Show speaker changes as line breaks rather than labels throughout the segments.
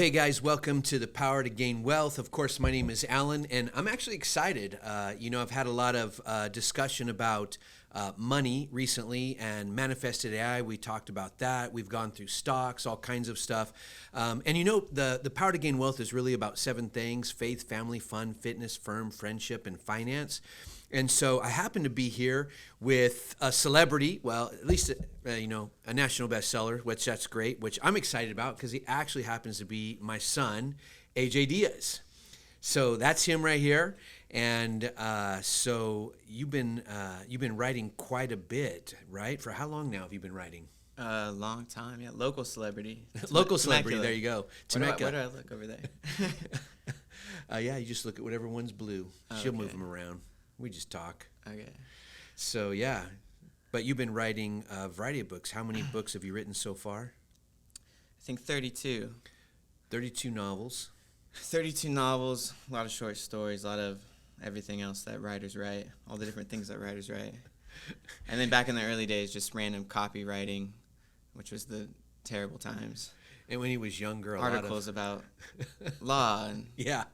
hey guys, welcome to The Power to Gain Wealth. Of course, my name is Alan, and I'm actually excited. I've had a lot of discussion about money recently and manifested AI. We talked about that. We've gone through stocks, all kinds of stuff. The Power to Gain Wealth is really about 7 things: faith, family, fun, fitness, firm, friendship, and finance. And so I happen to be here with a celebrity, well, at least, a national bestseller, which that's great, which I'm excited about because he actually happens to be my son, AJ Diaz. So that's him right here. And so you've been writing quite a bit, right? For how long now have you been writing?
A long time, yeah. Local celebrity.
Local celebrity, there you go.
Where do I look over there?
Yeah, you just look at whatever one's blue. She'll move them around. We just talk.
Okay.
So, yeah. But you've been writing a variety of books. How many books have you written so far?
I think 32.
32 novels.
32 novels, a lot of short stories, a lot of everything else that writers write, all the different things that writers write. And then back in the early days, just random copywriting, which was the terrible times.
And when he was younger,
articles about law and
yeah,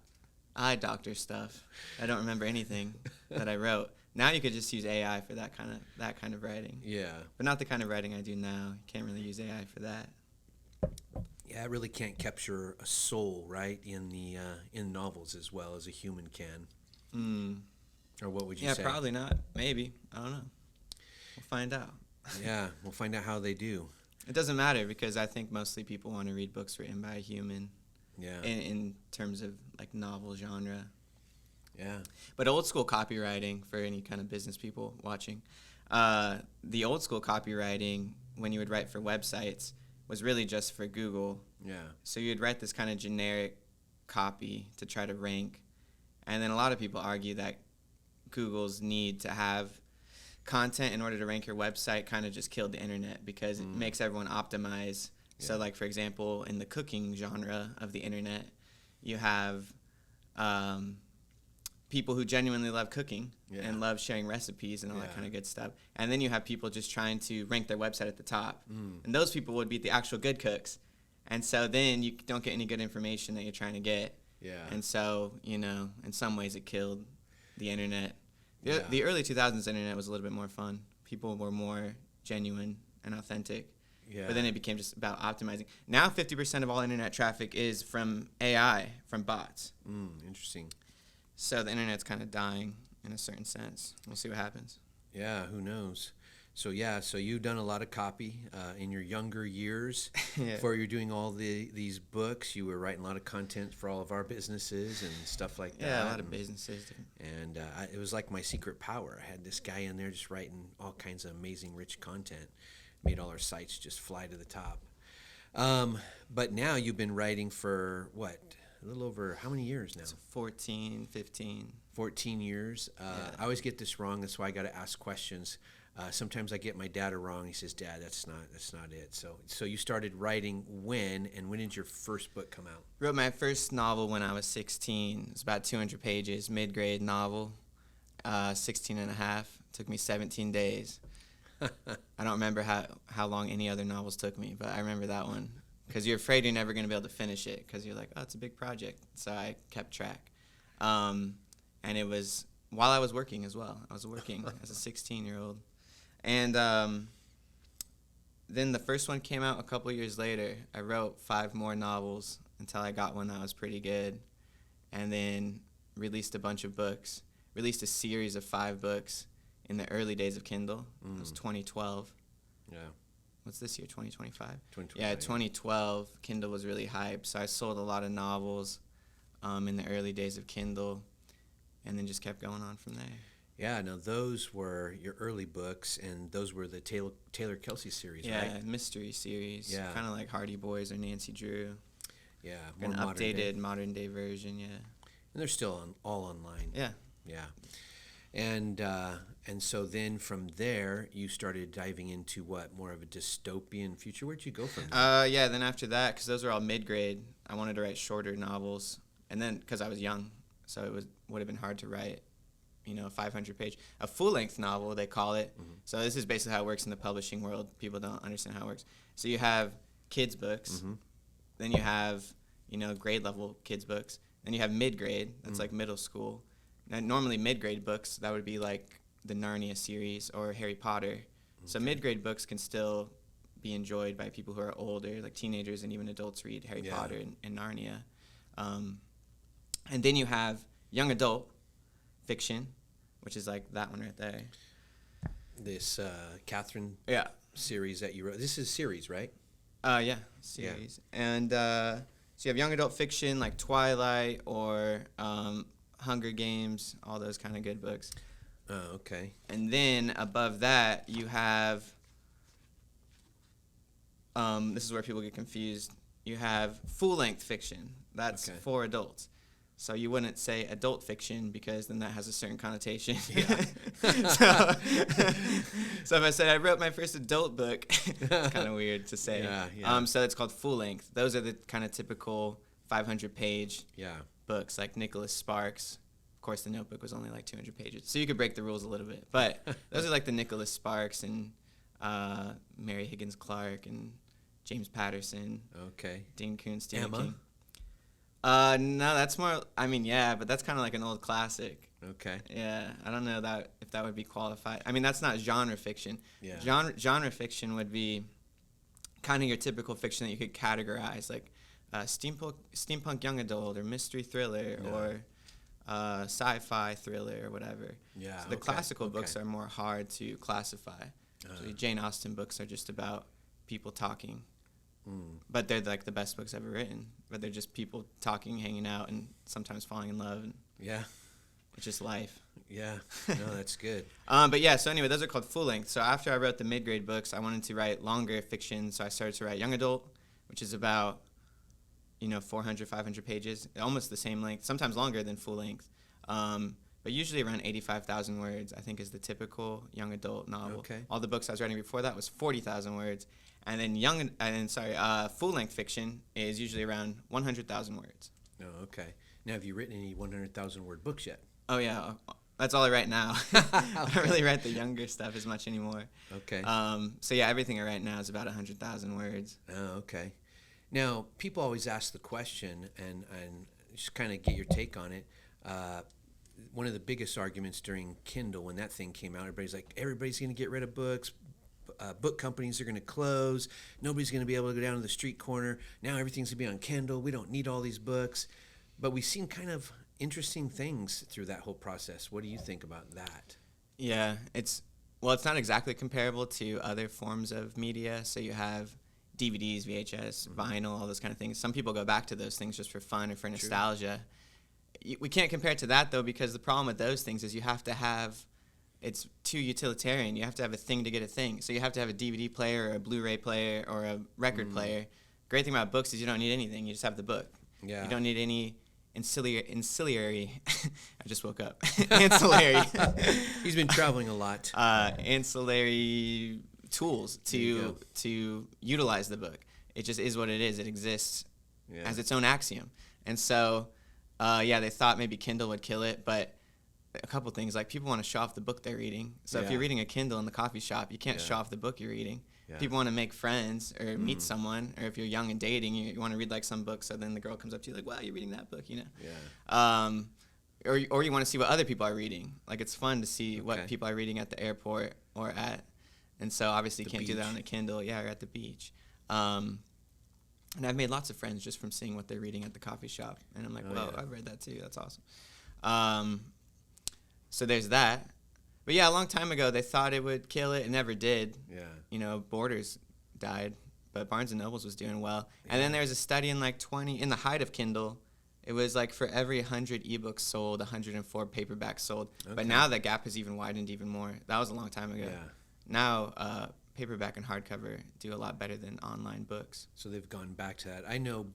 eye doctor stuff. I don't remember anything that I wrote. Now you could just use AI for that kind of writing.
Yeah.
But not the kind of writing I do now. You can't really use AI for that.
Yeah, it really can't capture a soul, right, in novels as well as a human can. Or what would you say?
Yeah, probably not. Maybe. I don't know. We'll find out.
Yeah, we'll find out how they do.
It doesn't matter because I think mostly people want to read books written by a human.
Yeah.
In terms of like novel genre.
Yeah.
But old school copywriting, for any kind of business people watching, the old school copywriting, when you would write for websites, was really just for Google.
Yeah.
So you'd write this kind of generic copy to try to rank. And then a lot of people argue that Google's need to have content in order to rank your website kind of just killed the internet because it makes everyone optimize. Yeah. So like, for example, in the cooking genre of the internet, you have people who genuinely love cooking and love sharing recipes and all that kind of good stuff. And then you have people just trying to rank their website at the top. And those people would be the actual good cooks. And so then you don't get any good information that you're trying to get.
Yeah.
And so, in some ways it killed the internet. The early 2000s internet was a little bit more fun. People were more genuine and authentic. Yeah. But then it became just about optimizing. Now 50% of all internet traffic is from AI, from bots.
Interesting.
So the internet's kind of dying in a certain sense. We'll see what happens.
Yeah, who knows? So you've done a lot of copy in your younger years. Before you were doing all these books, you were writing a lot of content for all of our businesses and stuff like that.
Yeah, a lot of businesses.
And it was like my secret power. I had this guy in there just writing all kinds of amazing, rich content. Made all our sites just fly to the top. But now you've been writing for, what, a little over how many years now?
It's 14, 15.
14 years. I always get this wrong. That's why I got to ask questions. Sometimes I get my dad wrong. He says, "Dad, that's not it." So you started writing when, and when did your first book come out?
Wrote my first novel when I was 16. It's about 200 pages, mid-grade novel, 16 and a half. Took me 17 days. I don't remember how long any other novels took me, but I remember that one. Because you're afraid you're never going to be able to finish it because you're like, oh, it's a big project. So I kept track. And it was while I was working as well. I was working as a 16-year-old. And then the first one came out a couple years later. I wrote 5 more novels until I got one that was pretty good. And then released a bunch of books. Released a series of 5 books in the early days of Kindle. It was 2012.
Yeah.
What's this year, 2025?
2025.
Yeah, 2012, Kindle was really hyped. So I sold a lot of novels in the early days of Kindle and then just kept going on from there.
Yeah, now those were your early books, and those were the Taylor Kelsey series, right?
Yeah, mystery series.
Yeah.
Kind of like Hardy Boys or Nancy Drew.
Yeah,
more an updated modern day version, yeah.
And they're still all online.
Yeah.
Yeah. And so then from there, you started diving into what, more of a dystopian future? Where'd you go from there?
Yeah, then after that, because those were all mid-grade, I wanted to write shorter novels. And then, because I was young, so it would have been hard to write, 500-page. A full-length novel, they call it. Mm-hmm. So this is basically how it works in the publishing world. People don't understand how it works. So you have kids' books. Mm-hmm. Then you have grade level kids books. Then you have mid-grade, that's like middle school. Now, normally mid-grade books, that would be like the Narnia series or Harry Potter. Okay. So mid-grade books can still be enjoyed by people who are older, like teenagers and even adults read Harry Potter and Narnia. And then you have young adult fiction, which is like that one right there.
This Catherine series that you wrote. This is a series, right?
Yeah, series. Yeah. And so you have young adult fiction like Twilight or Hunger Games, all those kind of good books.
Oh, okay.
And then above that, you have, this is where people get confused, you have full-length fiction. That's for adults. So you wouldn't say adult fiction because then that has a certain connotation. Yeah. So if I said I wrote my first adult book, it's kind of weird to say. Yeah. So it's called full-length. Those are the kind of typical 500-page books, like Nicholas Sparks. Of course, The Notebook was only like 200 pages. So you could break the rules a little bit. But those are like the Nicholas Sparks and Mary Higgins Clark and James Patterson.
Okay.
Dean Koontz, Stephen
Emma?
King. No, that's more, but that's kind of like an old classic.
Okay.
Yeah, I don't know if that would be qualified. I mean, that's not genre fiction.
Yeah.
Genre fiction would be kind of your typical fiction that you could categorize, like steampunk young adult or mystery thriller or sci-fi thriller or whatever.
Yeah.
So the classical books are more hard to classify. So Jane Austen books are just about people talking. But they're like the best books ever written. But they're just people talking, hanging out, and sometimes falling in love. And it's just life.
Yeah. No, that's good.
But yeah, so anyway, those are called full length. So after I wrote the mid-grade books, I wanted to write longer fiction. So I started to write young adult, which is about 400, 500 pages, almost the same length, sometimes longer than full length. But usually around 85,000 words, I think, is the typical young adult novel.
Okay.
All the books I was writing before that was 40,000 words. And then full-length fiction is usually around 100,000 words.
Oh, okay. Now, have you written any 100,000-word books yet?
Oh, yeah. That's all I write now. I don't really write the younger stuff as much anymore.
Okay.
So, yeah, everything I write now is about 100,000 words.
Oh, okay. Now, people always ask the question, and just kind of get your take on it. One of the biggest arguments during Kindle, when that thing came out, everybody's going to get rid of books. Book companies are going to close. Nobody's going to be able to go down to the street corner. Now everything's going to be on Kindle. We don't need all these books. But we've seen kind of interesting things through that whole process. What do you think about that?
Yeah, it's not exactly comparable to other forms of media. So you have DVDs, VHS, vinyl, all those kind of things. Some people go back to those things just for fun or for nostalgia. We can't compare it to that, though, because the problem with those things is you have to have... It's too utilitarian. You have to have a thing to get a thing. So you have to have a DVD player or a Blu-ray player or a record player. Great thing about books is you don't need anything. You just have the book.
Yeah.
You don't need any ancillary I just woke up. Ancillary.
He's been traveling a lot.
Ancillary tools to utilize the book. It just is what it is. It exists as its own axiom. And so, they thought maybe Kindle would kill it, but a couple things, like people want to show off the book they're reading. So if you're reading a Kindle in the coffee shop, you can't show off the book you're reading. Yeah. People want to make friends or meet someone, or if you're young and dating, you want to read like some book, so then the girl comes up to you like, wow, you're reading that book,
Yeah.
Or you want to see what other people are reading. Like it's fun to see what people are reading at the airport or and so obviously you can't do that on a Kindle, or at the beach. And I've made lots of friends just from seeing what they're reading at the coffee shop. And I'm like, I've read that too. That's awesome. So there's that. But yeah, a long time ago, they thought it would kill it. It never did.
Yeah.
Borders died, but Barnes & Nobles was doing well. Yeah. And then there was a study in in the height of Kindle, it was like for every 100 ebooks sold, 104 paperbacks sold. Okay. But now that gap has even widened even more. That was a long time ago.
Yeah.
Now, paperback and hardcover do a lot better than online books.
So they've gone back to that. I know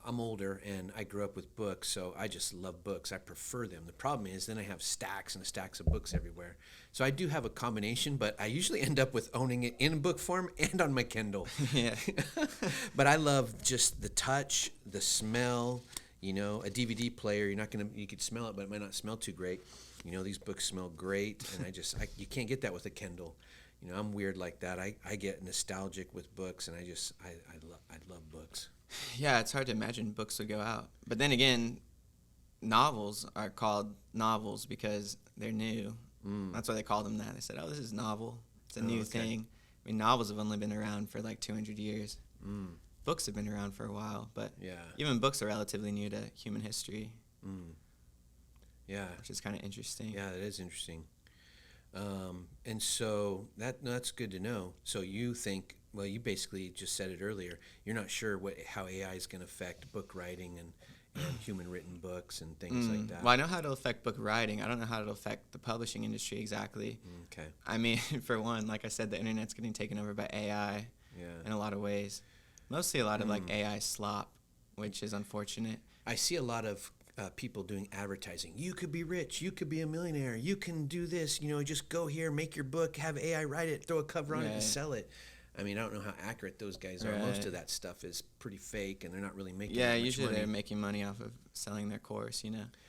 I'm older and I grew up with books, so I just love books. I prefer them. The problem is then I have stacks and stacks of books everywhere. So I do have a combination, but I usually end up with owning it in book form and on my Kindle.
Yeah.
But I love just the touch, the smell, a DVD player. You could smell it, but it might not smell too great. These books smell great, and you can't get that with a Kindle. I'm weird like that. I get nostalgic with books, and I love books.
Yeah, it's hard to imagine books would go out. But then again, novels are called novels because they're new. That's why they call them that. They said, "Oh, this is novel. It's a new thing." I mean, novels have only been around for like 200 years. Books have been around for a while, but even books are relatively new to human history.
Yeah,
which is kind of interesting.
Yeah, that is interesting. And so that's good to know. So you think, well, you basically just said it earlier. You're not sure how AI is going to affect book writing and human written books and things like that.
Well, I know how it'll affect book writing. I don't know how it'll affect the publishing industry exactly.
Okay.
I mean, for one, like I said, the internet's getting taken over by AI in a lot of ways. Mostly a lot of like AI slop, which is unfortunate.
I see a lot of people doing advertising. You could be rich. You could be a millionaire. You can do this. Just go here, make your book, have AI write it, throw a cover on it, and sell it. I mean, I don't know how accurate those guys are. Most of that stuff is pretty fake, and they're not really making much
usually
money.
They're making money off of selling their course,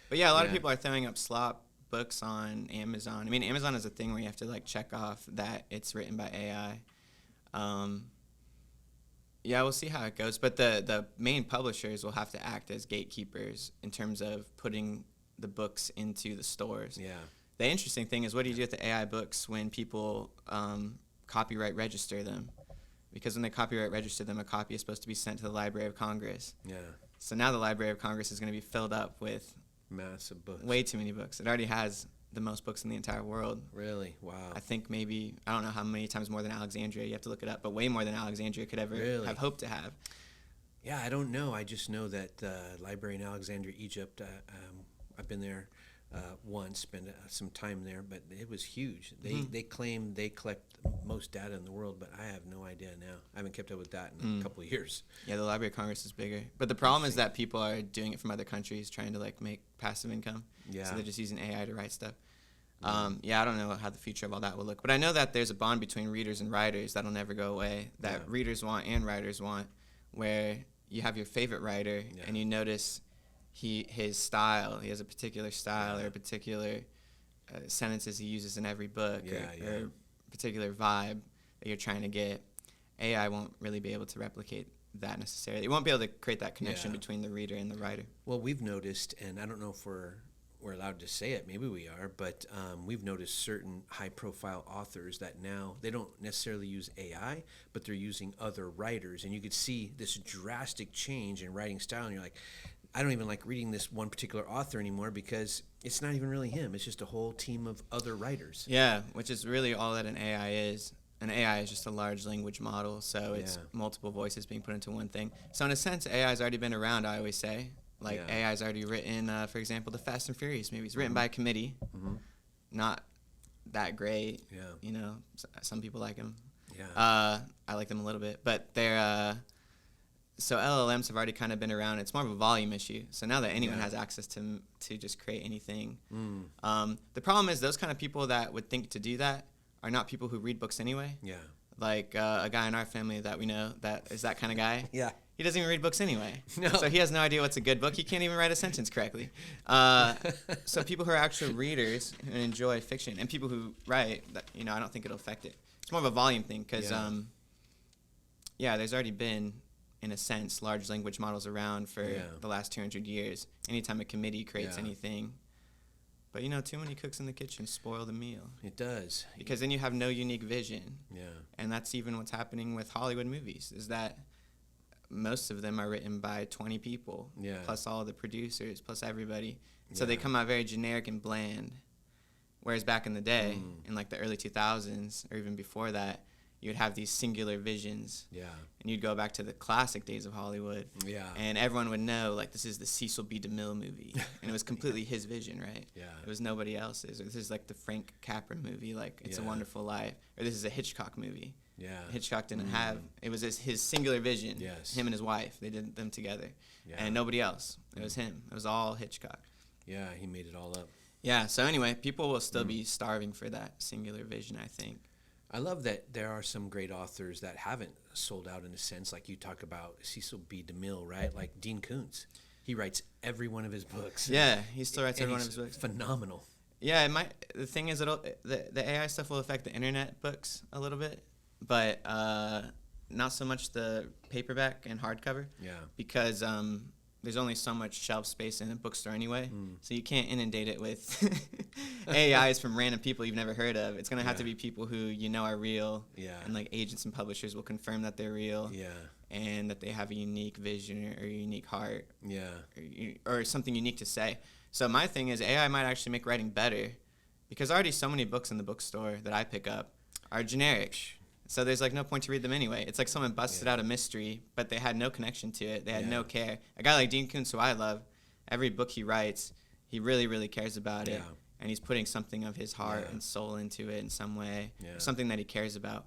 But yeah, a lot of people are throwing up slop books on Amazon. I mean, Amazon is a thing where you have to like check off that it's written by AI. Yeah, we'll see how it goes. But the main publishers will have to act as gatekeepers in terms of putting the books into the stores.
Yeah.
The interesting thing is, what do you do with the AI books when people copyright register them? Because when they copyright register them, a copy is supposed to be sent to the Library of Congress.
Yeah.
So now the Library of Congress is going to be filled up with
massive books.
Way too many books. It already has the most books in the entire world.
Really? Wow.
I think maybe, I don't know how many times more than Alexandria. You have to look it up, but way more than Alexandria could ever have hoped to have.
Yeah, I don't know. I just know that the library in Alexandria, Egypt, I've been there once, spent some time there, but it was huge. They claim they collect the most data in the world, but I have no idea now. I haven't kept up with that in a couple of years.
Yeah, the Library of Congress is bigger. But the problem is that people are doing it from other countries, trying to like make passive income.
Yeah.
So they're just using AI to write stuff. Yeah, I don't know how the future of all that will look. But I know that there's a bond between readers and writers that'll never go away, that readers want and writers want, where you have your favorite writer and you notice his style. He has a particular style or a particular sentences he uses in every book or a particular vibe that you're trying to get. AI won't really be able to replicate that necessarily. It won't be able to create that connection between the reader and the writer.
Well, we've noticed, and I don't know if we're allowed to say it, maybe we are, but we've noticed certain high-profile authors that now they don't necessarily use AI, but they're using other writers, and you could see this drastic change in writing style, and you're like, I don't even like reading this one particular author anymore because it's not even really him. It's just a whole team of other writers.
Yeah, which is really all that an AI is. An AI is just a large language model, so it's multiple voices being put into one thing. So in a sense, AI has already been around, I always say. Like AI has already written, for example, the Fast and Furious movies, written by a committee. Not that great.
Yeah.
You know, some people like them.
Yeah.
I like them a little bit, but they're so LLMs have already kind of been around. It's more of a volume issue. So now that anyone has access to just create anything, the problem is those kind of people that would think to do that are not people who read books anyway.
Yeah.
Like a guy in our family that we know that is that kind of guy.
Yeah.
He doesn't even read books ananyway.
No.
So he has no idea what's a good book. He can't even write a sentence correctly. So people who are actual readers and enjoy fiction, and people who write, I don't think it'll affect it. It's more of a volume thing because, there's already been, in a sense, large language models around for the last 200 years. Anytime a committee creates anything. But, too many cooks in the kitchen spoil the meal.
It does.
Because then you have no unique vision.
Yeah.
And that's even what's happening with Hollywood movies, is that most of them are written by 20 people, plus all the producers, plus everybody. So they come out very generic and bland. Whereas back in the day, in like the early 2000s, or even before that, you'd have these singular visions.
Yeah.
And you'd go back to the classic days of Hollywood.
Yeah.
And everyone would know, like, this is the Cecil B. DeMille movie. And it was completely his vision, right?
Yeah.
It was nobody else's. Or this is like the Frank Capra movie, like It's a Wonderful Life. Or this is a Hitchcock movie.
Yeah.
Hitchcock didn't have, it was his singular vision.
Yes.
Him and his wife, they did them together.
Yeah.
And nobody else. It was him. It was all Hitchcock.
Yeah, he made it all up.
Yeah, so anyway, people will still be starving for that singular vision, I think.
I love that there are some great authors that haven't sold out in a sense, like you talk about Cecil B. DeMille, right? Like Dean Koontz. He writes every one of his books.
Yeah, he still writes every one of his books.
Phenomenal.
Yeah, it might. The thing is, the AI stuff will affect the internet books a little bit, but not so much the paperback and hardcover.
Yeah.
Because there's only so much shelf space in a bookstore anyway, so you can't inundate it with AIs from random people you've never heard of. It's gonna have to be people who you know are real, and like agents and publishers will confirm that they're real, and that they have a unique vision or a unique heart, or something unique to say. So my thing is AI might actually make writing better, because already so many books in the bookstore that I pick up are generic. So there's like no point to read them anyway. It's like someone busted out a mystery, but they had no connection to it. They had no care. A guy like Dean Koontz, who I love, every book he writes, he really, really cares about it. And he's putting something of his heart and soul into it in some way, something that he cares about.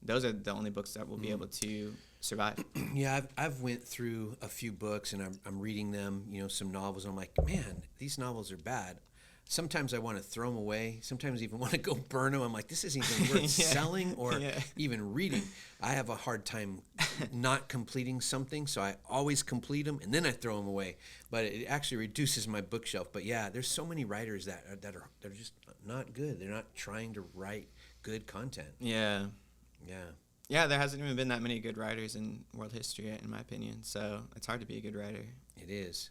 Those are the only books that will be able to survive.
Yeah, I've went through a few books, and I'm reading them, you know, some novels. I'm like, man, these novels are bad. Sometimes I want to throw them away. Sometimes I even want to go burn them. I'm like, this isn't even worth selling or even reading. I have a hard time not completing something, so I always complete them, and then I throw them away. But it actually reduces my bookshelf. But yeah, there's so many writers that are just not good. They're not trying to write good content.
Yeah.
Yeah.
Yeah, there hasn't even been that many good writers in world history, in my opinion. So it's hard to be a good writer.
It is.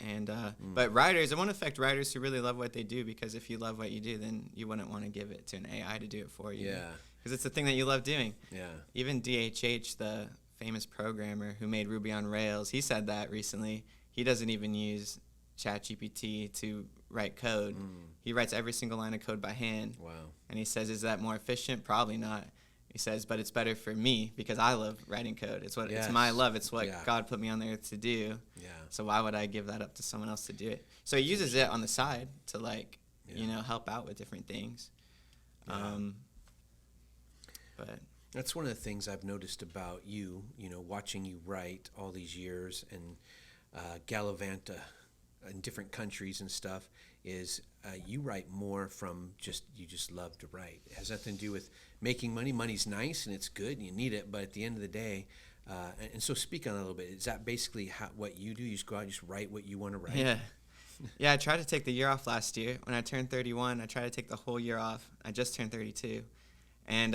And but writers, it won't affect writers who really love what they do, because if you love what you do, then you wouldn't want to give it to an AI to do it for you.
Yeah.
Because it's the thing that you love doing.
Yeah.
Even DHH, the famous programmer who made Ruby on Rails, he said that recently. He doesn't even use ChatGPT to write code. He writes every single line of code by hand.
Wow.
And he says, is that more efficient? Probably not. He says, but it's better for me because I love writing code. It's it's my love. It's what God put me on there to do. Yeah. So why would I give that up to someone else to do it? So he uses it on the side to you know, help out with different things. But
that's one of the things I've noticed about you, you know, watching you write all these years and gallivant in different countries and stuff, is you write more from you just love to write. It has nothing to do with making money. Money's nice and it's good and you need it, but at the end of the day, and so speak on that a little bit. Is that basically what you do? You just go out and just write what you want to write?
Yeah. Yeah, I tried to take the year off last year. When I turned 31, I tried to take the whole year off. I just turned 32. And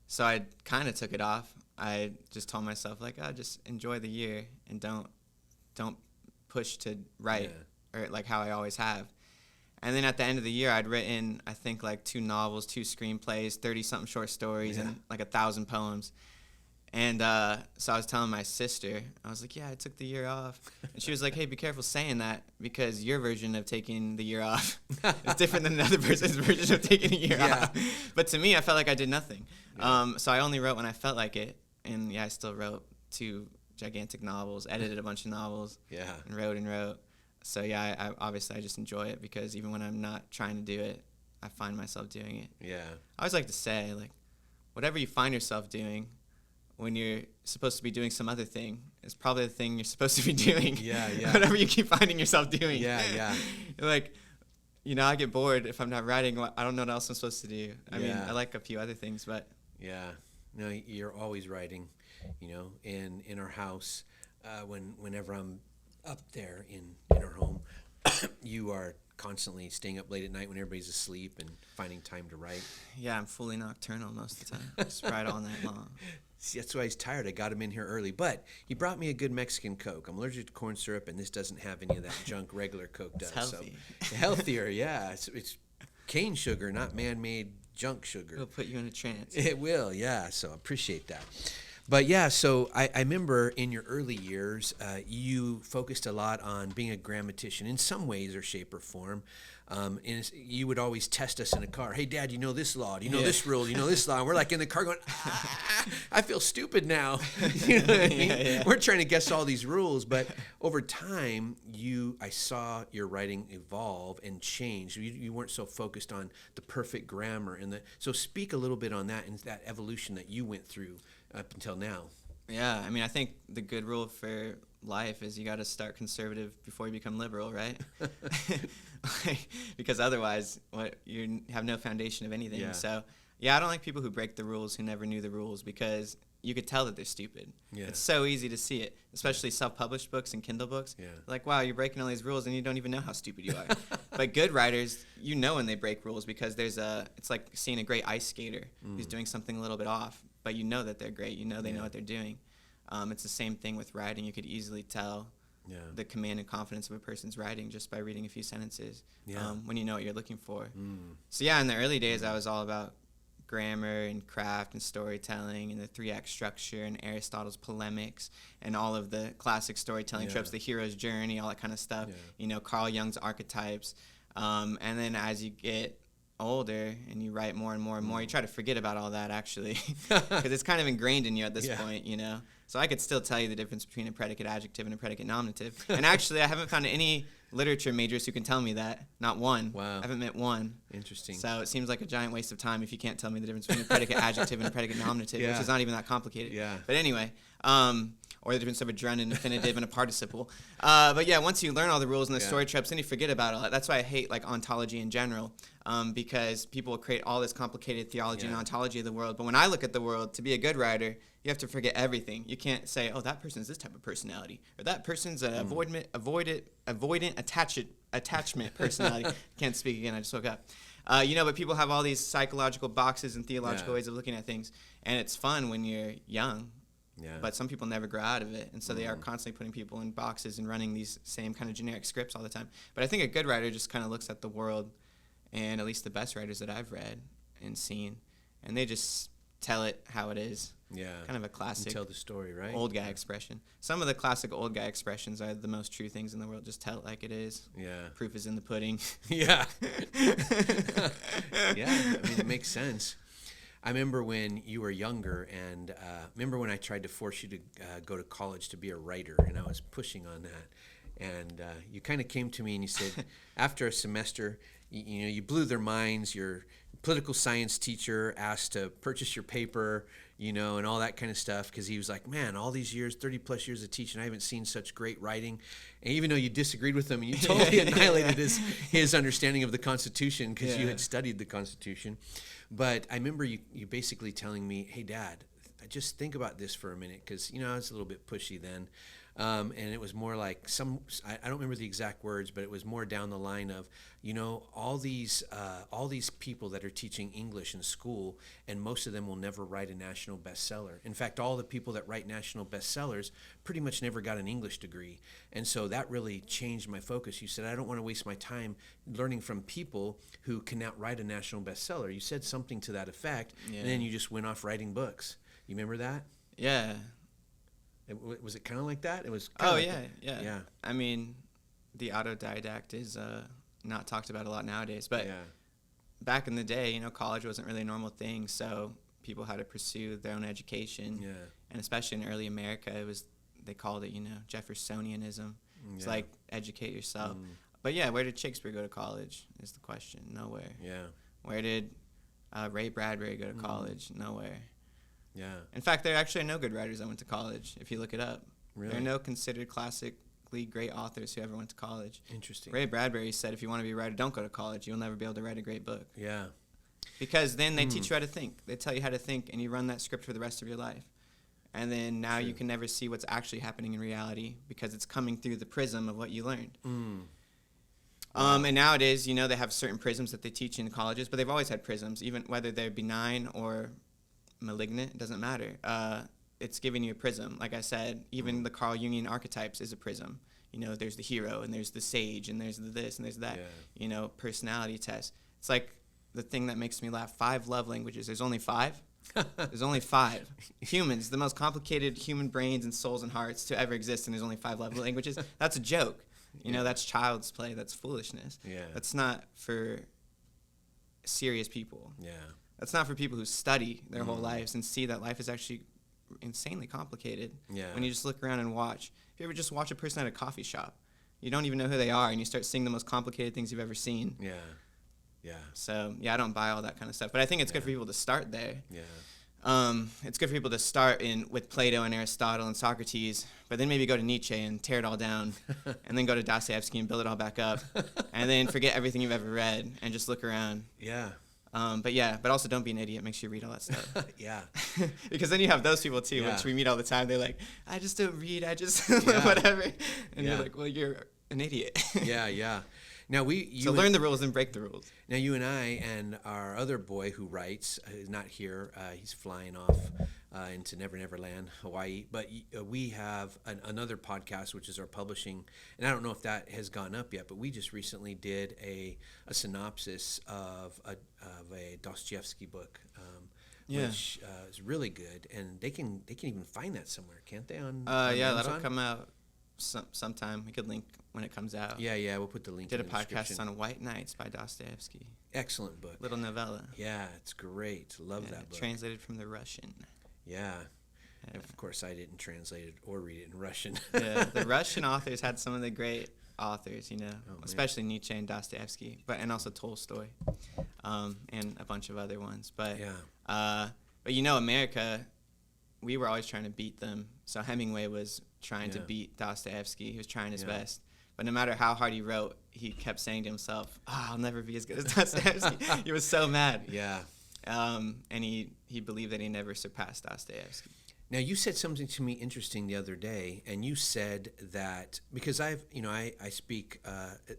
so I kind of took it off. I just told myself, like, just enjoy the year and don't push to write or like how I always have. And then at the end of the year, I'd written, I think, like 2 novels, 2 screenplays, 30-something short stories, and like 1,000 poems. And so I was telling my sister, I was like, yeah, I took the year off. And she was like, hey, be careful saying that, because your version of taking the year off is different than another person's version of taking a year off. But to me, I felt like I did nothing. So I only wrote when I felt like it. And I still wrote 2 gigantic novels, edited a bunch of novels, and wrote. So I obviously I just enjoy it, because even when I'm not trying to do it, I find myself doing it.
Yeah.
I always like to say, like, whatever you find yourself doing when you're supposed to be doing some other thing is probably the thing you're supposed to be doing.
Yeah.
Whatever you keep finding yourself doing.
Yeah.
Like, you know, I get bored if I'm not writing. I don't know what else I'm supposed to do. I mean, I like a few other things, but.
Yeah. No, you're always writing, you know, in our house, whenever I'm up there in our home, you are constantly staying up late at night when everybody's asleep and finding time to write.
Yeah, I'm fully nocturnal most of the time. Just write all night long.
See, that's why he's tired. I got him in here early, but he brought me a good Mexican Coke. I'm allergic to corn syrup, and this doesn't have any of that junk regular Coke does.
It's healthy.
So healthier, yeah. It's cane sugar, not man-made junk sugar.
It'll put you in a trance.
It will, yeah. So I appreciate that. But yeah, so I remember in your early years, you focused a lot on being a grammatician in some ways or shape or form. And you would always test us in a car. Hey, Dad, you know this law? Do you know this rule? Do you know this law? And we're like in the car going, I feel stupid now. You know what I mean? We're trying to guess all these rules. But over time, I saw your writing evolve and change. You weren't so focused on the perfect grammar. So speak a little bit on that and that evolution that you went through up until now.
Yeah, I mean, I think the good rule for life is you got to start conservative before you become liberal, right? Because otherwise, you have no foundation of anything. Yeah. So, yeah, I don't like people who break the rules, who never knew the rules, because you could tell that they're stupid.
Yeah.
It's so easy to see it, especially self-published books and Kindle books.
Yeah.
Like, wow, you're breaking all these rules and you don't even know how stupid you are. But good writers, you know when they break rules because it's like seeing a great ice skater who's doing something a little bit off, but you know that they're great. You know they know what they're doing. It's the same thing with writing. You could easily tell the command and confidence of a person's writing just by reading a few sentences when you know what you're looking for. So yeah, in the early days, I was all about grammar and craft and storytelling and the 3-act structure and Aristotle's polemics and all of the classic storytelling tropes, the hero's journey, all that kind of stuff. You know, Carl Jung's archetypes. And then as you get older and you write more and more and more, you try to forget about all that actually because it's kind of ingrained in you at this point, you know. So I could still tell you the difference between a predicate adjective and a predicate nominative. And actually, I haven't found any literature majors who can tell me that. Not one.
Wow.
I haven't met one.
Interesting.
So it seems like a giant waste of time if you can't tell me the difference between a predicate adjective and a predicate nominative, which is not even that complicated.
Yeah.
But anyway, or the difference of a gerund, an infinitive, and a participle. But yeah, once you learn all the rules and the story tropes, then you forget about all that. That's why I hate like ontology in general, because people create all this complicated theology and ontology of the world. But when I look at the world, to be a good writer, you have to forget everything. You can't say, oh, that person's this type of personality, or that person's an avoidant attachment personality. Can't speak again, I just woke up. You know, but people have all these psychological boxes and theological ways of looking at things, and it's fun when you're young. Yeah. But some people never grow out of it, and so they are constantly putting people in boxes and running these same kind of generic scripts all the time. But I think a good writer just kind of looks at the world, and at least the best writers that I've read and seen, and they just tell it how it is. Yeah. Kind of a classic.
You tell the story, right?
Old guy expression. Some of the classic old guy expressions are the most true things in the world. Just tell it like it is.
Yeah.
Proof is in the pudding.
Yeah. Yeah. I mean, it makes sense. I remember when you were younger, and remember when I tried to force you to go to college to be a writer, and I was pushing on that. And you kind of came to me and you said, after a semester, you know, you blew their minds. Your political science teacher asked to purchase your paper, you know, and all that kind of stuff, because he was like, man, all these years, 30 plus years of teaching, I haven't seen such great writing. And even though you disagreed with him, and you totally annihilated his understanding of the Constitution because you had studied the Constitution. But I remember you basically telling me, hey, Dad, just think about this for a minute, because, you know, I was a little bit pushy then. And it was more like I don't remember the exact words, but it was more down the line of, you know, all these people that are teaching English in school, and most of them will never write a national bestseller. In fact, all the people that write national bestsellers pretty much never got an English degree. And so that really changed my focus. You said, I don't want to waste my time learning from people who cannot write a national bestseller. You said something to that effect, and then you just went off writing books. You remember that?
Yeah.
Was it kind of like that? It was.
Yeah. I mean, the autodidact is not talked about a lot nowadays, but back in the day, you know, college wasn't really a normal thing, so people had to pursue their own education. Yeah. And especially in early America, they called it, you know, Jeffersonianism. It's like educate yourself. But yeah, where did Shakespeare go to college is the question. Nowhere. Yeah. Where did Ray Bradbury go to college? Nowhere. Yeah. In fact, there actually are no good writers that went to college, if you look it up. Really? There are no considered classically great authors who ever went to college. Interesting. Ray Bradbury said, if you want to be a writer, don't go to college. You'll never be able to write a great book. Yeah. Because then they teach you how to think. They tell you how to think, and you run that script for the rest of your life. And then now you can never see what's actually happening in reality because it's coming through the prism of what you learned. And nowadays, you know, they have certain prisms that they teach in colleges, but they've always had prisms, even whether they're benign or malignant, it doesn't matter. It's giving you a prism. Like I said, even the Carl Jungian archetypes is a prism. You know, there's the hero, and there's the sage, and there's the this, and there's that. Yeah. You know, personality test. It's like the thing that makes me laugh. 5 love languages. There's only 5? There's only 5. Humans, the most complicated human brains and souls and hearts to ever exist, and there's only 5 love languages. That's a joke. You know, that's child's play. That's foolishness. Yeah. That's not for serious people. Yeah. That's not for people who study their whole lives and see that life is actually insanely complicated. Yeah. When you just look around and watch. If you ever just watch a person at a coffee shop, you don't even know who they are, and you start seeing the most complicated things you've ever seen. Yeah. Yeah. So, yeah, I don't buy all that kind of stuff. But I think it's good for people to start there. Yeah. It's good for people to start with Plato and Aristotle and Socrates, but then maybe go to Nietzsche and tear it all down, and then go to Dostoevsky and build it all back up, and then forget everything you've ever read and just look around. Yeah. But also don't be an idiot. Make sure you read all that stuff.
Yeah.
Because then you have those people too,
Yeah.
which we meet all the time. They're like, I just don't read. I just
Yeah.
whatever. And
Yeah.
you're like, well, you're an idiot.
Yeah, yeah. Now
So learn the rules and break the rules.
Now you and I and our other boy who writes is not here. He's flying off into Never Never Land, Hawaii. But we have another podcast, which is our publishing. And I don't know if that has gone up yet, but we just recently did a synopsis of a Dostoevsky book, which is really good. And they can even find that somewhere, can't they? On
Yeah,
Amazon?
that'll come out sometime. We could link when it comes out.
Yeah, we'll put the link.
Did
in
a
the
podcast
description.
on White Nights by Dostoevsky.
Excellent book.
Little novella.
Yeah, it's great. Love that book.
Translated from the Russian.
Yeah. Of course, I didn't translate it or read it in Russian.
Yeah, the Russian authors had some of the great authors,
Oh,
especially Nietzsche and Dostoevsky, and also Tolstoy, and a bunch of other ones. But America, we were always trying to beat them. So Hemingway was trying to beat Dostoevsky. He was trying his best. But no matter how hard he wrote, he kept saying to himself, I'll never be as good as Dostoevsky. He was so mad.
Yeah.
And he believed that he never surpassed Dostoevsky.
Now, you said something to me interesting the other day, and you said that, because I speak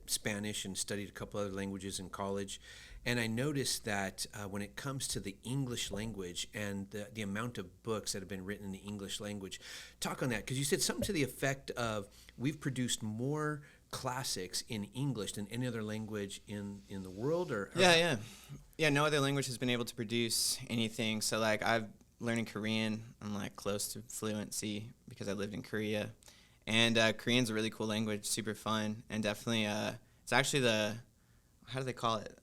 Spanish and studied a couple other languages in college, and I noticed that when it comes to the English language and the amount of books that have been written in the English language, talk on that, because you said something to the effect of we've produced more classics in English than any other language in the world, or
Yeah, no other language has been able to produce anything. So, like, I've learning Korean, I'm like close to fluency because I lived in Korea, and Korean's a really cool language, super fun, and definitely it's actually how do they call it?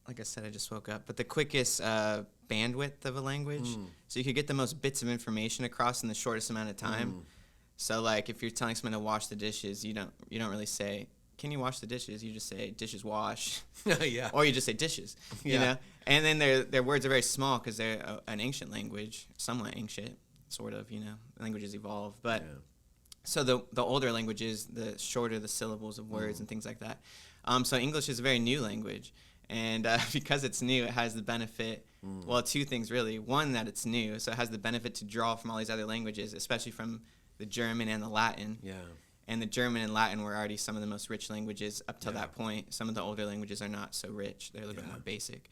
Like I said, I just woke up, but the quickest bandwidth of a language. So you could get the most bits of information across in the shortest amount of time. So like if you're telling someone to wash the dishes, you don't really say, can you wash the dishes? You just say dishes wash.
Yeah.
Or you just say dishes. You know? And then their words are very small because they're an ancient language, somewhat ancient, sort of, languages evolve. But so the older languages, the shorter the syllables of words and things like that. So English is a very new language. And because it's new, it has the benefit, well, two things really. One, that it's new, so it has the benefit to draw from all these other languages, especially from the German and the Latin. Yeah. And the German and Latin were already some of the most rich languages up till that point. Some of the older languages are not so rich. They're a little bit more basic.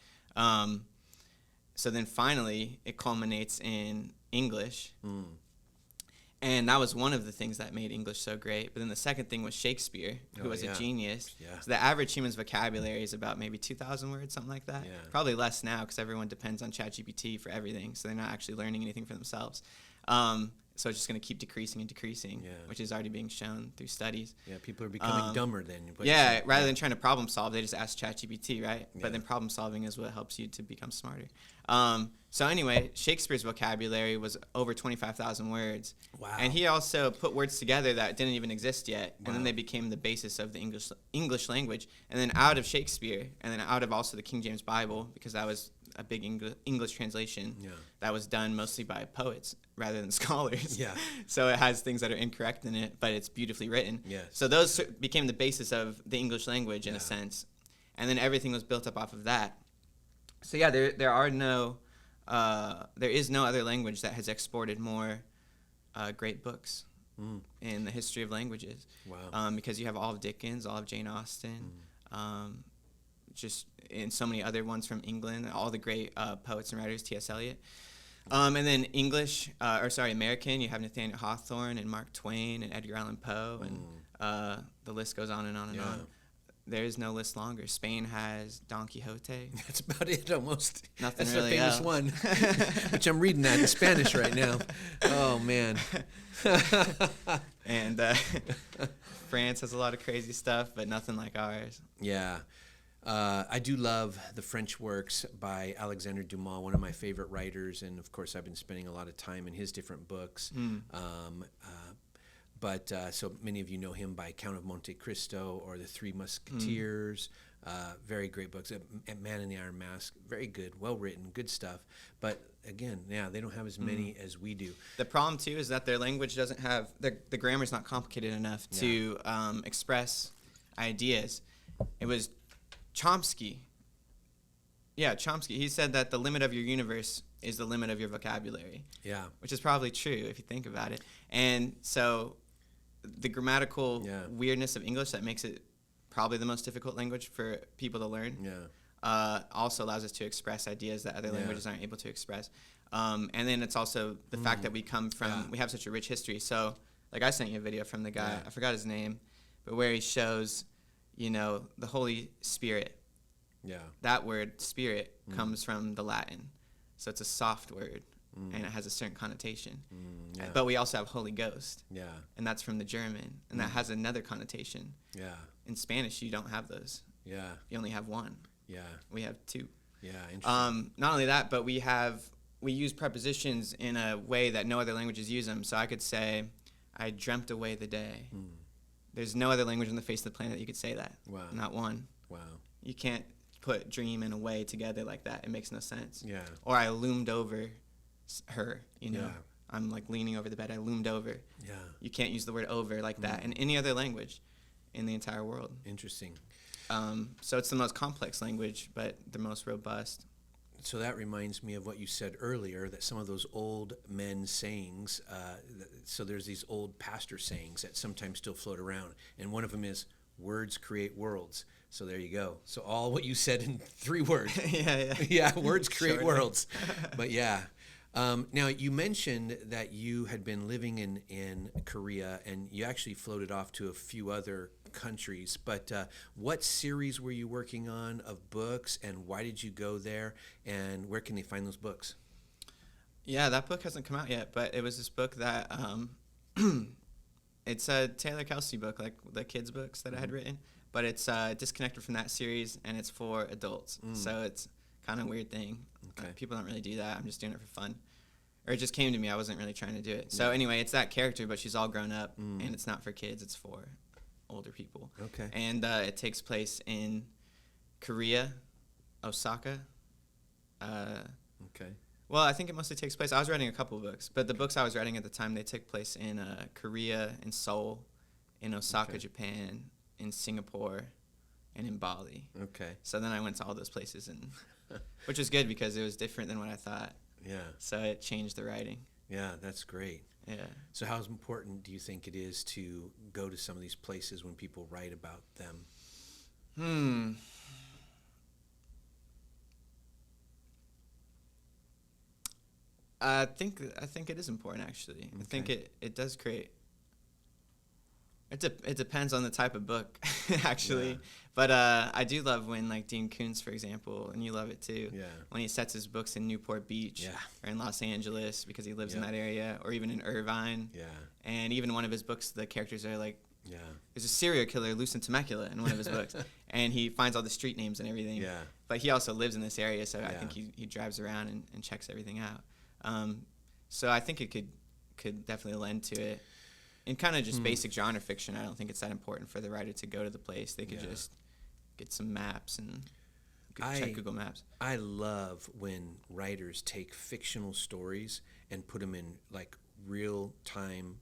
So then finally, it culminates in English. And that was one of the things that made English so great. But then the second thing was Shakespeare, who was a genius. Yeah. So the average human's vocabulary is about maybe 2,000 words, something like that. Yeah. Probably less now because everyone depends on ChatGPT for everything. So they're not actually learning anything for themselves. So it's just going to keep decreasing and decreasing, which is already being shown through studies. Yeah,
people are becoming dumber then.
Rather than trying to problem solve, they just ask ChatGPT, right? Yeah. But then problem solving is what helps you to become smarter. So anyway, Shakespeare's vocabulary was over 25,000 words. Wow. And he also put words together that didn't even exist yet. Wow. And then they became the basis of the English language. And then out of Shakespeare, and then out of also the King James Bible, because that was a big English translation that was done mostly by poets rather than scholars. Yeah. So it has things that are incorrect in it, but it's beautifully written. Yes. So those became the basis of the English language in a sense. And then everything was built up off of that. So yeah, there is no other language that has exported more great books in the history of languages. Wow. Because you have all of Dickens, all of Jane Austen, just and so many other ones from England, all the great poets and writers, T.S. Eliot. And then American, you have Nathaniel Hawthorne and Mark Twain and Edgar Allan Poe, and the list goes on and on and on. There is no list longer. Spain has Don Quixote.
That's about it, almost.
Nothing
That's
really
the famous one, which I'm reading that in Spanish right now. Oh, man.
And France has a lot of crazy stuff, but nothing like ours.
Yeah. I do love the French works by Alexandre Dumas, one of my favorite writers, and of course I've been spending a lot of time in his different books. But so many of you know him by Count of Monte Cristo or The Three Musketeers. Very great books. Man in the Iron Mask, very good, well written, good stuff. But again, they don't have as many as we do.
The problem too is that their language doesn't have the grammar's not complicated enough to express ideas. It was Chomsky Yeah, Chomsky. He said that the limit of your universe is the limit of your vocabulary.
Yeah.
Which is probably true if you think about it. And so the grammatical weirdness of English that makes it probably the most difficult language for people to learn. Also allows us to express ideas that other languages aren't able to express. And then it's also the fact that we come from, we have such a rich history. So, like I sent you a video from the guy, I forgot his name, but where he shows, the Holy Spirit. Yeah. That word, spirit, comes from the Latin. So it's a soft word, and it has a certain connotation. But we also have Holy Ghost. Yeah. And that's from the German, and that has another connotation. Yeah. In Spanish, you don't have those. Yeah. You only have one. Yeah. We have two. Yeah, interesting. Not only that, but we use prepositions in a way that no other languages use them. So I could say, I dreamt away the day. There's no other language on the face of the planet that you could say that. Wow. Not one. Wow. You can't put dream and away together like that. It makes no sense. Yeah. Or I loomed over her, Yeah. I'm like leaning over the bed. I loomed over. Yeah. You can't use the word over like that in any other language in the entire world. Interesting. So it's the most complex language, but the most robust.
So that reminds me of what you said earlier, that some of those old men sayings, so there's these old pastor sayings that sometimes still float around, and one of them is, words create worlds. So there you go. So all what you said in 3 words. Yeah, words create worlds. But yeah. Now, you mentioned that you had been living in Korea, and you actually floated off to a few other countries. But what series were you working on of books, and why did you go there, and where can they find those books?
Yeah, that book hasn't come out yet, but it was this book that it's a Taylor Kelsey book, like the kids' books that I had written, but it's disconnected from that series, and it's for adults. So it's kind of a weird thing. Okay. People don't really do that. I'm just doing it for fun. Or it just came to me. I wasn't really trying to do it. So anyway, it's that character, but she's all grown up, and it's not for kids. It's for older people. Okay. And it takes place in Korea, Osaka. Okay. Well, I think it mostly takes place. I was writing a couple of books, but the books I was writing at the time, they took place in Korea, in Seoul, in Osaka, Japan, in Singapore, and in Bali. Okay. So then I went to all those places, and which was good because it was different than what I thought. Yeah. So it changed the writing.
Yeah, that's great. Yeah. So how important do you think it is to go to some of these places when people write about them?
I think it is important, actually. Okay. I think it does create. It depends on the type of book, actually. Yeah. But I do love when, like, Dean Koontz, for example, and you love it too, when he sets his books in Newport Beach or in Los Angeles because he lives in that area, or even in Irvine. Yeah. And even one of his books, the characters are like, there's a serial killer loose in Temecula in one of his books, and he finds all the street names and everything. Yeah. But he also lives in this area, so I think he drives around and checks everything out. So I think it could definitely lend to it. In kind of just basic genre fiction, I don't think it's that important for the writer to go to the place. They could just get some maps and check Google Maps.
I love when writers take fictional stories and put them in, like, real-time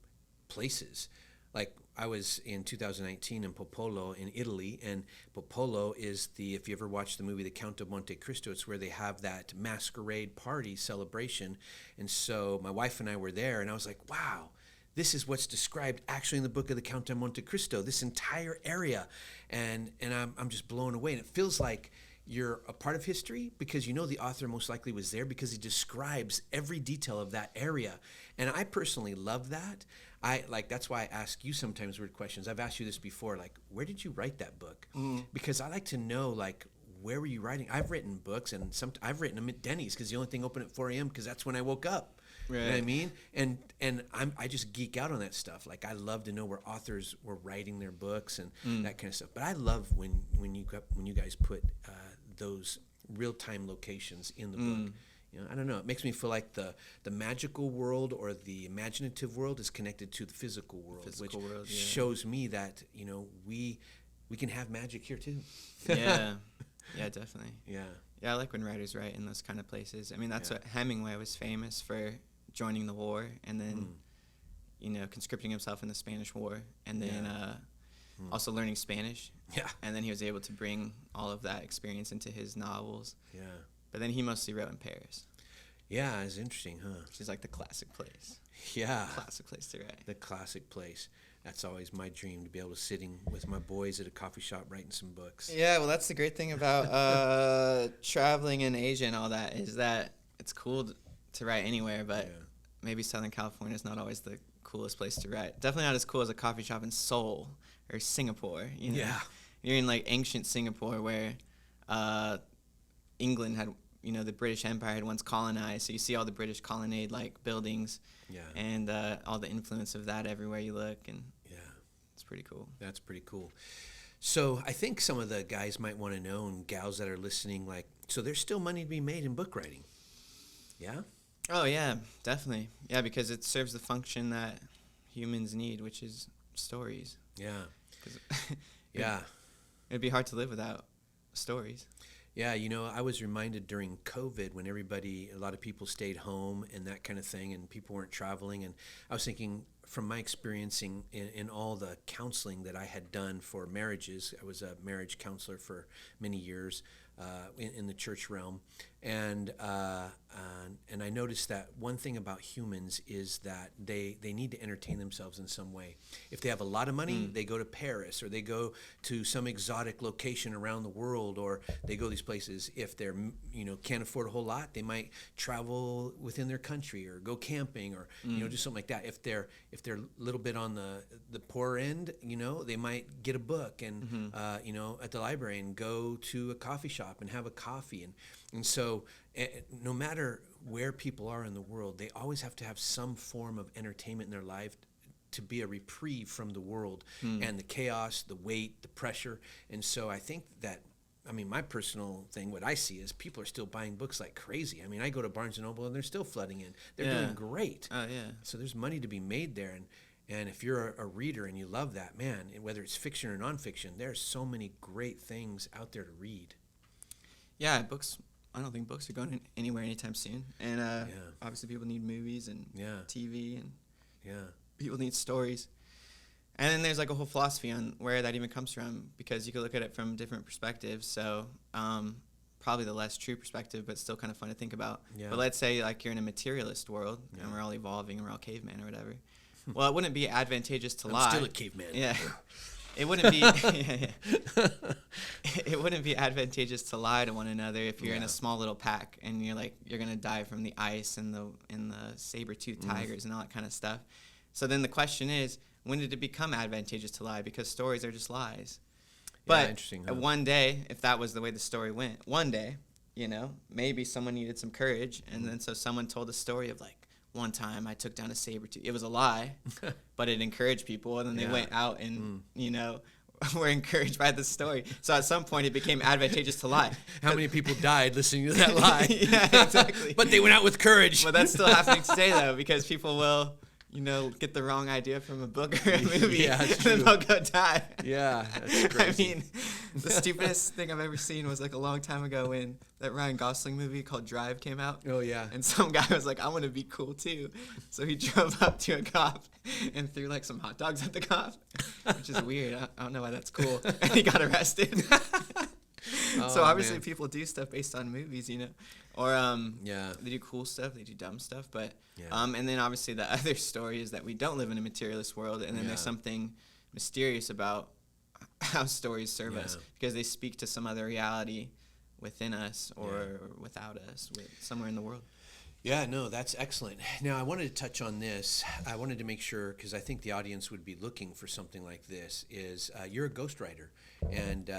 places. Like, I was in 2019 in Popolo in Italy, and Popolo is if you ever watched the movie The Count of Monte Cristo, it's where they have that masquerade party celebration. And so my wife and I were there, and I was like, wow, this is what's described actually in the book of The Count of Monte Cristo, this entire area. And I'm just blown away. And it feels like you're a part of history because you know the author most likely was there because he describes every detail of that area. And I personally love that. That's why I ask you sometimes weird questions. I've asked you this before, like, where did you write that book? Because I like to know, like, where were you writing? I've written books, and I've written them at Denny's because the only thing open at 4 a.m. because that's when I woke up. Right. You know what I mean? And I just geek out on that stuff. Like, I love to know where authors were writing their books and that kind of stuff. But I love when you guys put those real-time locations in the book. You know, I don't know. It makes me feel like the magical world or the imaginative world is connected to the physical world, which shows me that, you know, we can have magic here too.
Yeah, definitely. Yeah, I like when writers write in those kind of places. I mean, that's what Hemingway was famous for, joining the war and then, you know, conscripting himself in the Spanish War, and then Also learning Spanish.
Yeah.
And then he was able to bring all of that experience into his novels.
Yeah.
But then he mostly wrote in Paris.
Yeah, it's interesting, huh?
Which is like the classic place.
Yeah.
Classic place to write.
The classic place. That's always my dream, to be able to sitting with my boys at a coffee shop writing some books.
Yeah, well, that's the great thing about traveling in Asia and all that, is that it's cool to write anywhere, but maybe Southern California is not always the coolest place to write. Definitely not as cool as a coffee shop in Seoul or Singapore. You know? Yeah. You're in like ancient Singapore where England had, the British Empire had once colonized, so you see all the British colonnade like buildings. Yeah. And all the influence of that everywhere you look, and it's pretty cool.
That's pretty cool. So I think some of the guys might want to know, and gals that are listening, like, so there's still money to be made in book writing. Yeah?
Oh, yeah, definitely. Yeah, because it serves the function that humans need, which is stories.
Yeah.
It'd be hard to live without stories.
Yeah, I was reminded during COVID when a lot of people stayed home and that kind of thing, and people weren't traveling. And I was thinking, from my experience in all the counseling that I had done for marriages, I was a marriage counselor for many years in the church realm. And I noticed that one thing about humans is that they need to entertain themselves in some way. If they have a lot of money, they go to Paris, or they go to some exotic location around the world, or they go these places. If they're can't afford a whole lot, they might travel within their country or go camping, or do something like that. If they're a little bit on the poor end, they might get a book and at the library and go to a coffee shop and have a coffee. And so no matter where people are in the world, they always have to have some form of entertainment in their life to be a reprieve from the world and the chaos, the weight, the pressure. And so I think that, my personal thing, what I see is people are still buying books like crazy. I go to Barnes & Noble and they're still flooding in. They're doing great.
Oh, yeah.
So there's money to be made there. And if you're a reader and you love that, man, whether it's fiction or nonfiction, there's so many great things out there to read.
Yeah, books. I don't think books are going anywhere anytime soon. And obviously people need movies and TV, and people need stories. And then there's like a whole philosophy on where that even comes from, because you can look at it from different perspectives. So probably the less true perspective, but still kind of fun to think about. Yeah. But let's say like you're in a materialist world and we're all evolving and we're all cavemen or whatever. Well, it wouldn't be advantageous to lie.
I'm still a caveman.
Yeah. It wouldn't be it wouldn't be advantageous to lie to one another if you're in a small little pack and you're gonna die from the ice and the saber-toothed tigers and all that kind of stuff. So then the question is, when did it become advantageous to lie? Because stories are just lies. But
interesting, huh?
One day, if that was the way the story went, one day, maybe someone needed some courage, and then so someone told a story of like, one time I took down a saber-tooth. It was a lie, but it encouraged people, and then they went out and, were encouraged by the story. So at some point it became advantageous to lie.
How many people died listening to that lie?
Yeah, exactly.
But they went out with courage.
But that's still happening today, though, because people will, get the wrong idea from a book or a movie,
and
then they'll go die.
Yeah, that's crazy.
The stupidest thing I've ever seen was like a long time ago when that Ryan Gosling movie called Drive came out.
Oh, yeah.
And some guy was like, I want to be cool, too. So he drove up to a cop and threw like some hot dogs at the cop, which is weird. I don't know why that's cool. And he got arrested. So obviously people do stuff based on movies, or they do cool stuff, they do dumb stuff, but and then obviously the other story is that we don't live in a materialist world, and then there's something mysterious about how stories serve us, because they speak to some other reality within us or without us, somewhere in the world.
Yeah, no, that's excellent. Now, I wanted to touch on this. I wanted to make sure, because I think the audience would be looking for something like this, is you're a ghostwriter, and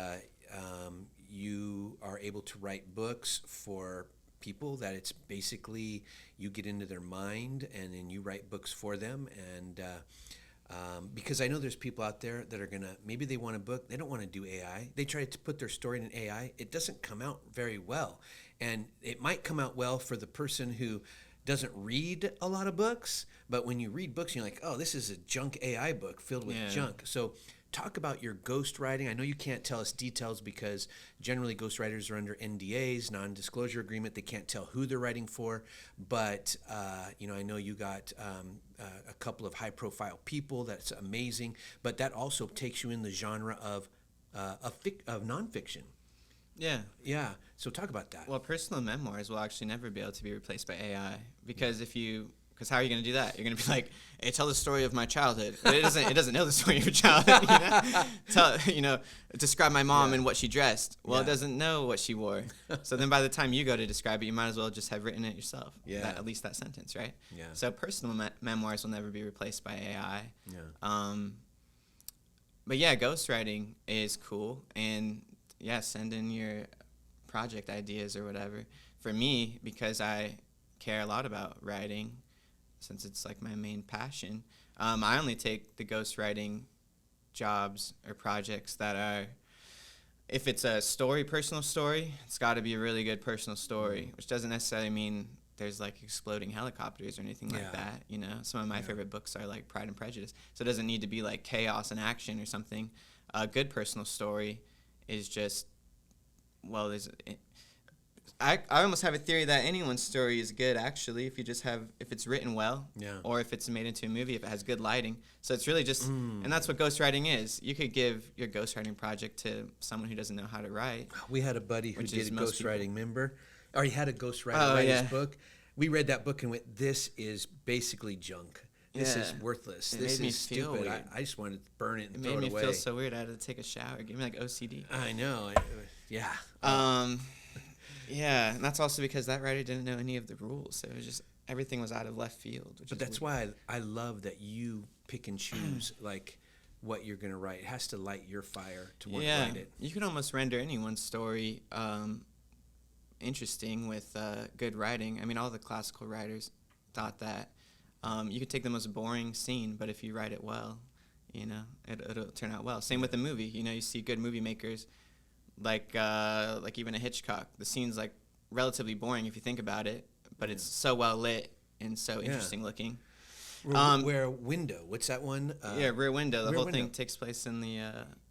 you are able to write books for people that it's basically you get into their mind and then you write books for them. And because I know there's people out there that are maybe they want a book, they don't want to do AI. They try to put their story in an AI. It doesn't come out very well. And it might come out well for the person who doesn't read a lot of books, but when you read books, you're like, oh, this is a junk AI book filled with junk. So talk about your ghostwriting. I know you can't tell us details because generally ghostwriters are under NDAs, non-disclosure agreement. They can't tell who they're writing for. But I know you got a couple of high-profile people. That's amazing. But that also takes you in the genre of nonfiction.
Yeah.
Yeah. So talk about that.
Well, personal memoirs will actually never be able to be replaced by AI because because how are you going to do that? You're going to be like, hey, tell the story of my childhood. But it doesn't know the story of your childhood. Describe my mom and what she dressed. Well, it doesn't know what she wore. So then by the time you go to describe it, you might as well just have written it yourself.
Yeah.
At least that sentence, right?
Yeah.
So personal memoirs will never be replaced by AI.
Yeah.
But yeah, ghostwriting is cool. And yeah, send in your project ideas or whatever. For me, because I care a lot about writing, since it's like my main passion, I only take the ghostwriting jobs or projects that are, if it's a personal story, it's got to be a really good personal story, which doesn't necessarily mean there's like exploding helicopters or anything like that. Some of my favorite books are like Pride and Prejudice, so it doesn't need to be like chaos and action or something. A good personal story is just, I almost have a theory that anyone's story is good, actually, if it's written well, or if it's made into a movie, if it has good lighting. So it's really just, and that's what ghostwriting is. You could give your ghostwriting project to someone who doesn't know how to write.
We had a buddy who did ghostwriting, remember? Or he had a ghostwriter write his book. We read that book and went, this is basically junk. This is worthless. This is stupid. I just wanted to burn it and throw it away.
It made me feel so weird. I had to take a shower. Give me like OCD.
I know. Yeah.
Yeah, and that's also because that writer didn't know any of the rules. So it was just, everything was out of left field.
But that's why I love that you pick and choose like what you're going to write. It has to light your fire to want to write it.
You can almost render anyone's story interesting with good writing. I mean, all the classical writers thought that. You could take the most boring scene, but if you write it well, it'll turn out well. Same with the movie. You see good movie makers, like even a Hitchcock. The scene's like relatively boring if you think about it, but it's so well lit and so interesting looking.
Rear Window. What's that one?
Rear Window. The whole thing takes place in the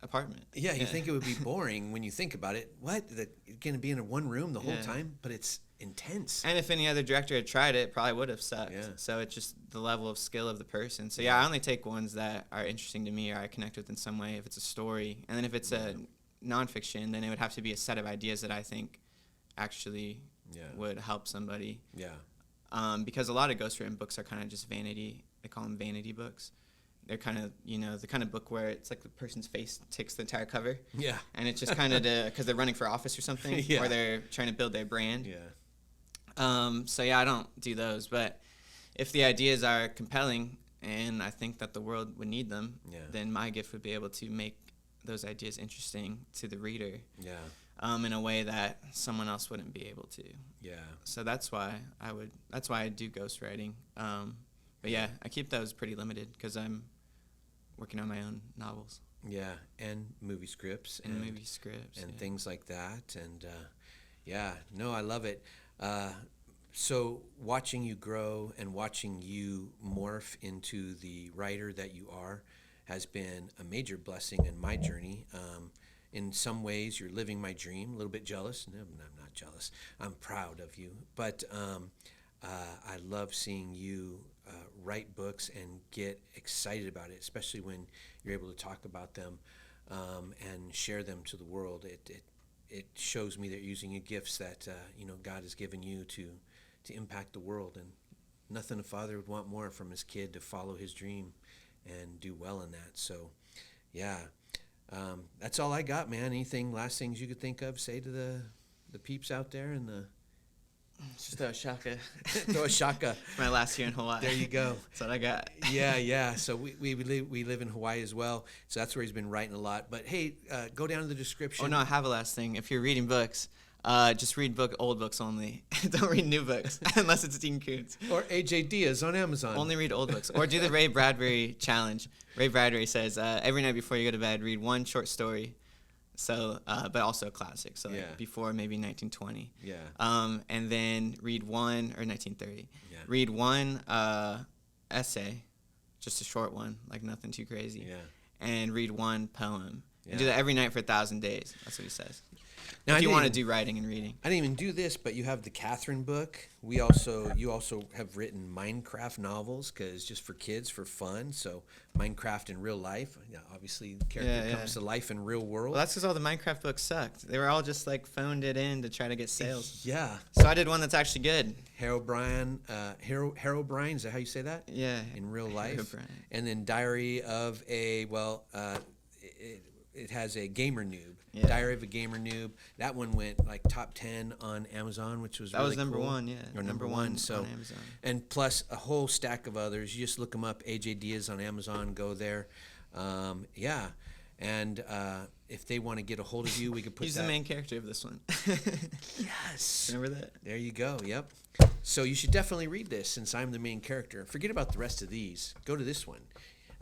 apartment.
Yeah, you think it would be boring when you think about it. What? You're going to be in one room the whole time? But it's intense.
And if any other director had tried it probably would have sucked. Yeah. So it's just the level of skill of the person. So I only take ones that are interesting to me or I connect with in some way if it's a story. And then if it's a nonfiction, then it would have to be a set of ideas that I think actually would help somebody.
Yeah.
Because a lot of ghostwritten books are kind of just vanity. They call them vanity books. They're kind of, the kind of book where it's like the person's face takes the entire cover. Yeah. And it's just kind of because they're running for office or something, or they're trying to build their brand. Yeah. I don't do those. But if the ideas are compelling and I think that the world would need them, then my gift would be able to make those ideas interesting to the reader. Yeah. In a way that someone else wouldn't be able to. Yeah. So that's why I do ghostwriting. But yeah, I keep those pretty limited because I'm working on my own novels.
Yeah, and movie scripts. And things like that. And I love it. So watching you grow and watching you morph into the writer that you are has been a major blessing in my journey. In some ways, you're living my dream. A little bit jealous. No, I'm not jealous. I'm proud of you. But I love seeing you write books and get excited about it, especially when you're able to talk about them and share them to the world. It shows me that you're using your gifts that God has given you to impact the world. And nothing a father would want more from his kid to follow his dream and do well in that. So, yeah. That's all I got, man. Anything, last things you could think of, say to the peeps out there in the...
Just throw a shaka.
Throw a shaka.
My last year in Hawaii.
There you go.
That's what I got.
Yeah. So we live in Hawaii as well. So that's where he's been writing a lot. But hey, go down to the description.
Oh no, I have a last thing. If you're reading books, just read old books only. Don't read new books unless it's Dean Koontz.
Or AJ Diaz on Amazon.
Only read old books. Or do the Ray Bradbury challenge. Ray Bradbury says every night before you go to bed, read one short story. So, but also a classic. So before maybe 1920. Yeah. And then read one, or 1930. Yeah. Read one essay, just a short one, like nothing too crazy. Yeah. and read one poem.
Yeah.
And do that every night for 1,000 days. That's what he says.
Now,
If you want to do writing and reading.
I didn't even do this, but you have the Catherine book. You also have written Minecraft novels, because just for kids, for fun. So Minecraft in real life. Yeah, obviously the character comes to life in real world.
Well, that's because all the Minecraft books sucked. They were all just like phoned it in to try to get sales.
Yeah.
So I did one that's actually good.
Herobrine, is that how you say that?
Yeah.
In real life.
Herobrine.
And then Diary of a, it has a gamer noob.
Yeah.
Diary of a Gamer Noob. That one went like top 10 on Amazon, which was
That
really
was number
cool.
one, yeah.
Or number one. So,
on Amazon.
and plus a whole stack of others. You just look them up. AJ Diaz on Amazon. Go there. Yeah. And if they want to get a hold of you, we could put
He's the main character of this one.
Yes.
Remember that?
There you go. Yep. So you should definitely read this, since I'm the main character. Forget about the rest of these. Go to this one.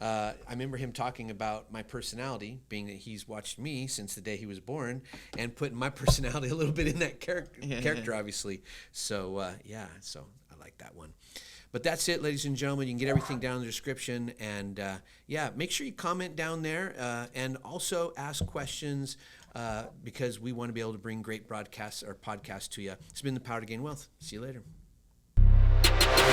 I remember him talking about my personality, being that he's watched me since the day he was born, and putting my personality a little bit in that character, obviously. So, so I like that one. But that's it, ladies and gentlemen. You can get everything down in the description. And, make sure you comment down there and also ask questions because we want to be able to bring great broadcasts or podcasts to you. It's been The Power to Gain Wealth. See you later.